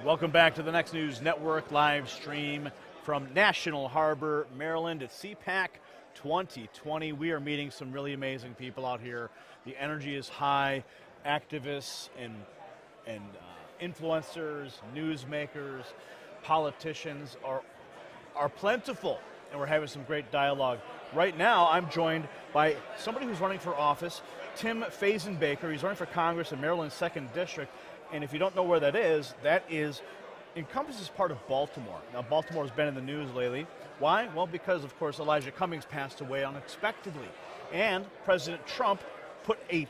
Welcome back to the Next News Network live stream from National Harbor, Maryland at CPAC 2020. We are meeting some really amazing people out here. The energy is high. Activists and influencers, newsmakers, politicians are plentiful, and we're having some great dialogue. Right now, I'm joined by somebody who's running for office, Tim Fazenbaker. He's running for Congress in Maryland's 2nd District. And if you don't know where that encompasses part of Baltimore. Now, Baltimore's been in the news lately. Why? Well, because, of course, Elijah Cummings passed away unexpectedly. And President Trump put a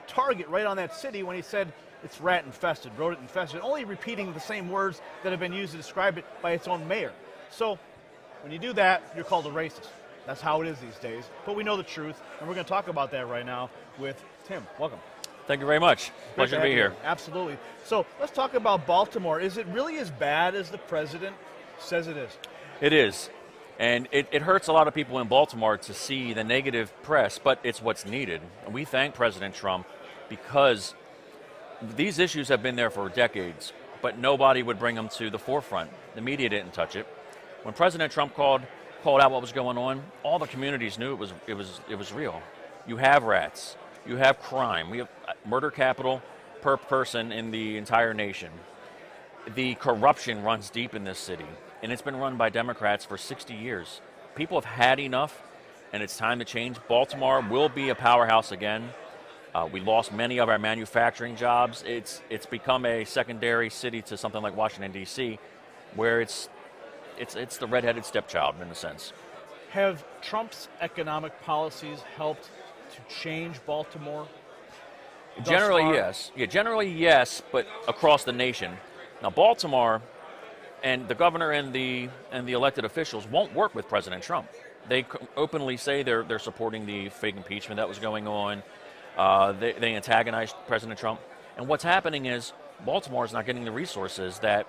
target right on that city when he said it's rat-infested, rodent-infested, only repeating the same words that have been used to describe it by its own mayor. So when you do that, you're called a racist. That's how it is these days. But we know the truth, and we're going to talk about that right now with Tim. Welcome. Thank you very much. Pleasure to be here. Absolutely. So let's talk about Baltimore. Is it really as bad as the president says it is? It is. And it hurts a lot of people in Baltimore to see the negative press, but it's what's needed. And we thank President Trump because these issues have been there for decades, but nobody would bring them to the forefront. The media didn't touch it. When President Trump called out what was going on, all the communities knew it was real. You have rats. You have crime. We have murder capital per person in the entire nation. The corruption runs deep in this city, and it's been run by Democrats for 60 years. People have had enough, and it's time to change. Baltimore will be a powerhouse again. We lost many of our manufacturing jobs. It's become a secondary city to something like Washington, D.C., where it's the redheaded stepchild in a sense. Have Trump's economic policies helped to change Baltimore? Generally, yes. Yeah, generally, yes, but across the nation. Now, Baltimore and the governor and the elected officials won't work with President Trump. They openly say they're supporting the fake impeachment that was going on. They antagonized President Trump. And what's happening is Baltimore is not getting the resources that,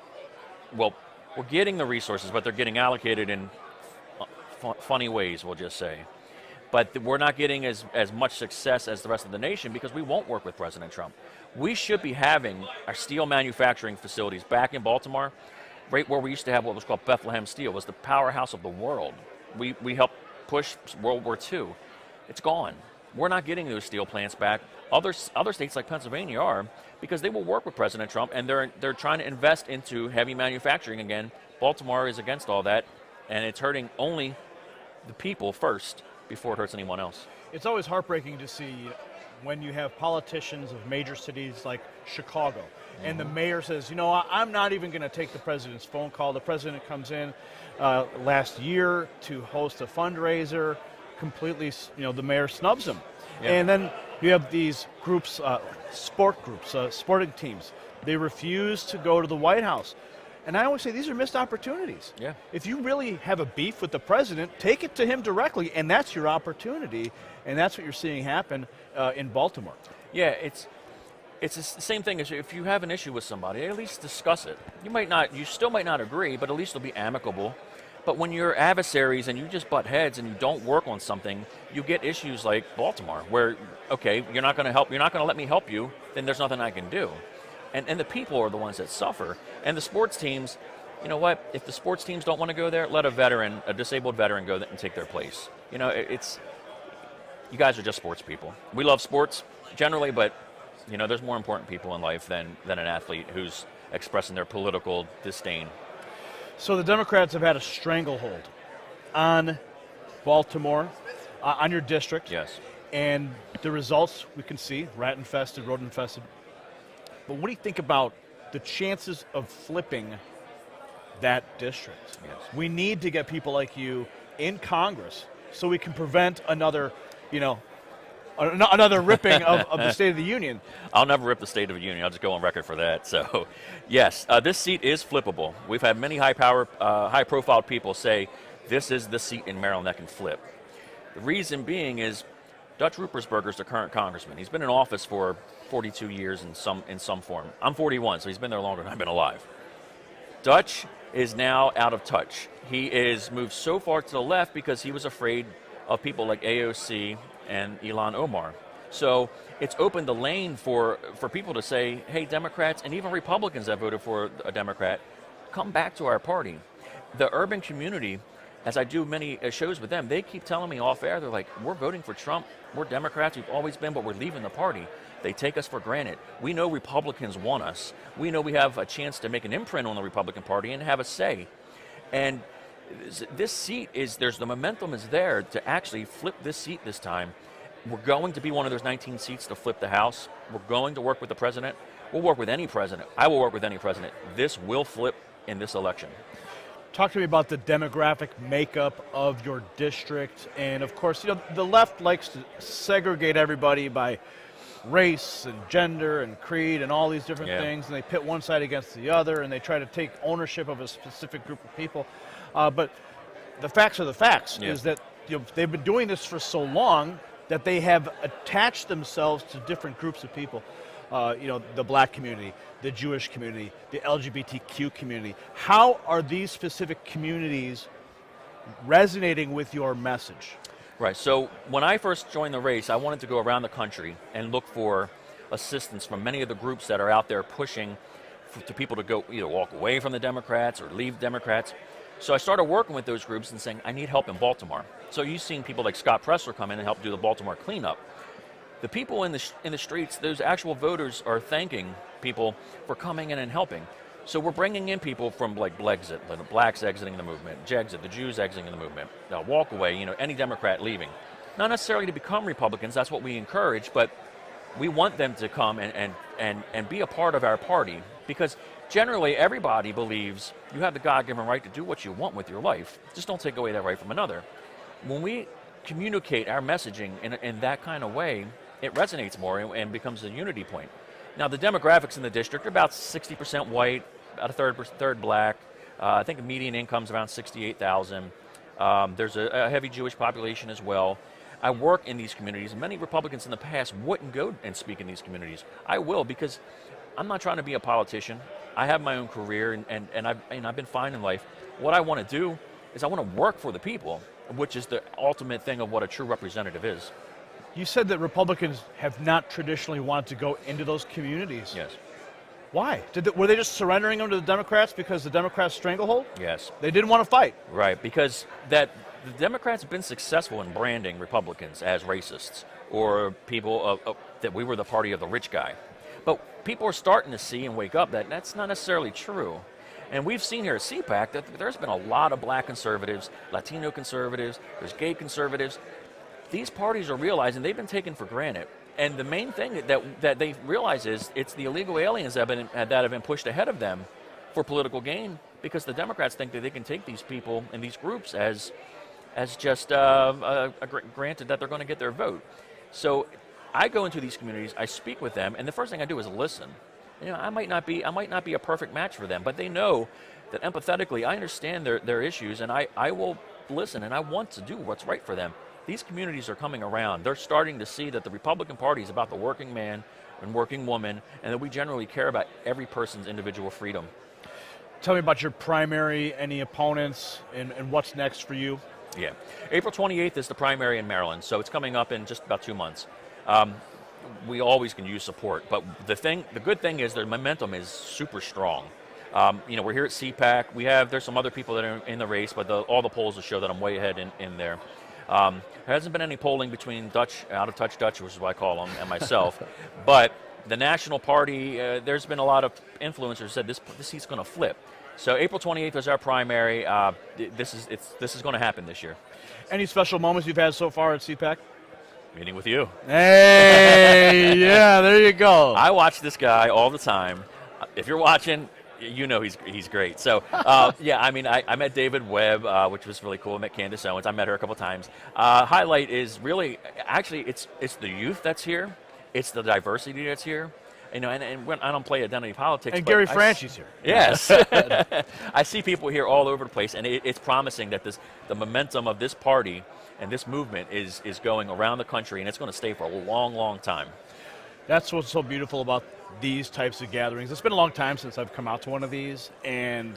well, we're getting the resources, but they're getting allocated in funny ways, we'll just say. But we're not getting as much success as the rest of the nation because we won't work with President Trump. We should be having our steel manufacturing facilities back in Baltimore, right where we used to have what was called Bethlehem Steel. It was the powerhouse of the world. We helped push World War II. It's gone. We're not getting those steel plants back. Other states like Pennsylvania are, because they will work with President Trump, and they're trying to invest into heavy manufacturing again. Baltimore is against all that, and it's hurting only the people first before it hurts anyone else. It's always heartbreaking to see when you have politicians of major cities like Chicago, and the mayor says, you know, I'm not even going to take the president's phone call. The president comes in last year to host a fundraiser, completely, the mayor snubs him. Yeah. And then you have these groups, sporting teams. They refuse to go to the White House. And I always say these are missed opportunities. Yeah. If you really have a beef with the president, take it to him directly, and that's your opportunity. And that's what you're seeing happen in Baltimore. Yeah, it's the same thing as if you have an issue with somebody, at least discuss it. You still might not agree, but at least it'll be amicable. But when you're adversaries and you just butt heads and you don't work on something, you get issues like Baltimore, where, okay, you're not going to let me help you, then there's nothing I can do. And the people are the ones that suffer. And the sports teams, you know what? If the sports teams don't want to go there, let a disabled veteran go and take their place. You you guys are just sports people. We love sports generally, but there's more important people in life than an athlete who's expressing their political disdain. So the Democrats have had a stranglehold on Baltimore, on your district. Yes. And the results we can see, rat-infested, rodent-infested. But what do you think about the chances of flipping that district? Yes. We need to get people like you in Congress so we can prevent another ripping of the State of the Union. I'll never rip the State of the Union. I'll just go on record for that. So, yes, this seat is flippable. We've had many high-profile people say this is the seat in Maryland that can flip. The reason being is Dutch Ruppersberger is the current congressman. He's been in office for 42 years in some form. I'm 41, so he's been there longer than I've been alive. Dutch is now out of touch. He is moved so far to the left because he was afraid of people like AOC and Ilhan Omar. So it's opened the lane for people to say, hey, Democrats and even Republicans that voted for a Democrat, come back to our party. The urban community, as I do many shows with them, they keep telling me off air, they're like, we're voting for Trump, we're Democrats, we've always been, but we're leaving the party. They take us for granted. We know Republicans want us. We know we have a chance to make an imprint on the Republican Party and have a say. And this seat the momentum is there to actually flip this seat this time. We're going to be one of those 19 seats to flip the House. We're going to work with the president. We'll work with any president. I will work with any president. This will flip in this election. Talk to me about the demographic makeup of your district. And of course, the left likes to segregate everybody by race and gender and creed and all these different things, and they pit one side against the other, and they try to take ownership of a specific group of people. But the facts are the facts, is that they've been doing this for so long that they have attached themselves to different groups of people. The black community, the Jewish community, the LGBTQ community. How are these specific communities resonating with your message? Right, so when I first joined the race, I wanted to go around the country and look for assistance from many of the groups that are out there pushing to people to go either walk away from the Democrats or leave Democrats. So I started working with those groups and saying, I need help in Baltimore. So you've seen people like Scott Pressler come in and help do the Baltimore cleanup. The people in the streets, those actual voters are thanking people for coming in and helping. So we're bringing in people from like Brexit, the blacks exiting the movement, Jexit, the Jews exiting the movement, walk away, any Democrat leaving. Not necessarily to become Republicans, that's what we encourage, but we want them to come and be a part of our party, because generally everybody believes you have the God-given right to do what you want with your life. Just don't take away that right from another. When we communicate our messaging in that kind of way, it resonates more and becomes a unity point. Now, the demographics in the district are about 60% white, about a third black. I think the median income is around $68,000. There's a heavy Jewish population as well. I work in these communities. Many Republicans in the past wouldn't go and speak in these communities. I will, because I'm not trying to be a politician. I have my own career, and I've been fine in life. What I want to do is I want to work for the people, which is the ultimate thing of what a true representative is. You said that Republicans have not traditionally wanted to go into those communities. Yes. Why? Were they just surrendering them to the Democrats because the Democrats stranglehold? Yes. They didn't want to fight. Right, because the Democrats have been successful in branding Republicans as racists or people that we were the party of the rich guy. But people are starting to see and wake up that that's not necessarily true. And we've seen here at CPAC that there's been a lot of black conservatives, Latino conservatives, there's gay conservatives. These parties are realizing they've been taken for granted. And the main thing that they realize is it's the illegal aliens that have been pushed ahead of them for political gain, because the Democrats think that they can take these people and these groups as just granted that they're going to get their vote. So I go into these communities, I speak with them, and the first thing I do is listen. I might not be a perfect match for them, but they know that empathetically I understand their issues, and I will listen, and I want to do what's right for them. These communities are coming around. They're starting to see that the Republican Party is about the working man and working woman, and that we generally care about every person's individual freedom. Tell me about your primary, any opponents, and what's next for you. Yeah. April 28th is the primary in Maryland, so it's coming up in just about 2 months. We always can use support, but the good thing is the momentum is super strong. We're here at CPAC. There's some other people that are in the race, but all the polls will show that I'm way ahead in there. There hasn't been any polling between out of touch Dutch, which is what I call them, and myself. But the national party, there's been a lot of influencers who said this seat's going to flip. So April 28th is our primary. This is going to happen this year. Any special moments you've had so far at CPAC? Meeting with you. Hey, yeah, there you go. I watch this guy all the time. If you're watching, you know he's great. So, I met David Webb, which was really cool. I met Candace Owens. I met her a couple times. Highlight is really, actually, it's the youth that's here. It's the diversity that's here. And when I don't play identity politics. And Gary Franchi's here. Yes. I see people here all over the place, and it's promising that the momentum of this party and this movement is going around the country, and it's going to stay for a long, long time. That's what's so beautiful about these types of gatherings. It's been a long time since I've come out to one of these, and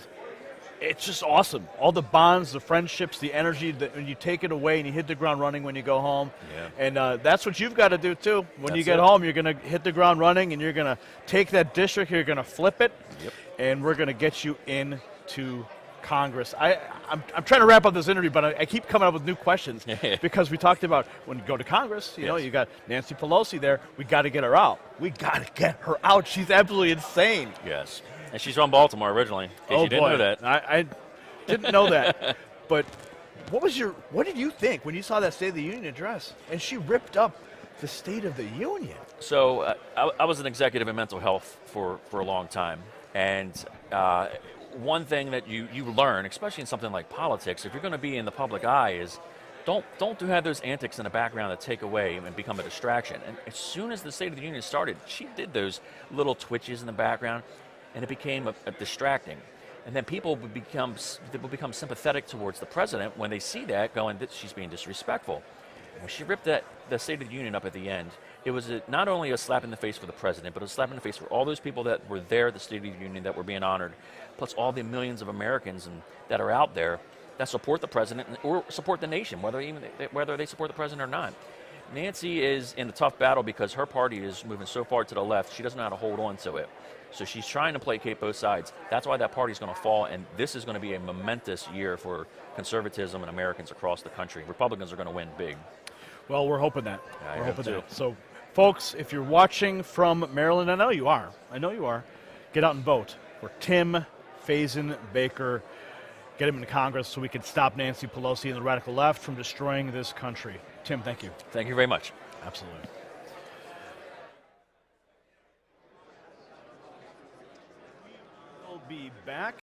It's just awesome. All the bonds, the friendships, the energy, when you take it away and you hit the ground running when you go home. Yeah. And that's what you've got to do, too. When you That's get it. home, you're going to hit the ground running, and you're going to take that district, you're going to flip it, Yep. and we're going to get you into Congress. I'm trying to wrap up this interview, but I keep coming up with new questions because we talked about when you go to Congress, you know, you got Nancy Pelosi there. We got to get her out. We got to get her out. She's absolutely insane. Yes. And she's from Baltimore originally, in case you didn't know that. I didn't know that. But what did you think when you saw that State of the Union address? And she ripped up the State of the Union. So I was an executive in mental health for a long time. And one thing that you learn, especially in something like politics, if you're going to be in the public eye, is don't have those antics in the background that take away and become a distraction. And as soon as the State of the Union started, she did those little twitches in the background, and it became a distracting. And then people would become sympathetic towards the president when they see that, going that she's being disrespectful. And when she ripped the State of the Union up at the end, it was not only a slap in the face for the president, but a slap in the face for all those people that were there at the State of the Union that were being honored, plus all the millions of Americans that are out there that support the president or support the nation, whether they support the president or not. Nancy is in a tough battle because her party is moving so far to the left, she doesn't know how to hold on to it. So she's trying to placate both sides. That's why that party's going to fall, and this is going to be a momentous year for conservatism and Americans across the country. Republicans are going to win big. Well, we're hoping that. Yeah, we're hoping too. that. So, folks, if you're watching from Maryland, I know you are. Get out and vote for Tim Fazenbaker. Get him into Congress so we can stop Nancy Pelosi and the radical left from destroying this country. Tim, thank you. Thank you very much. Absolutely. We'll be back.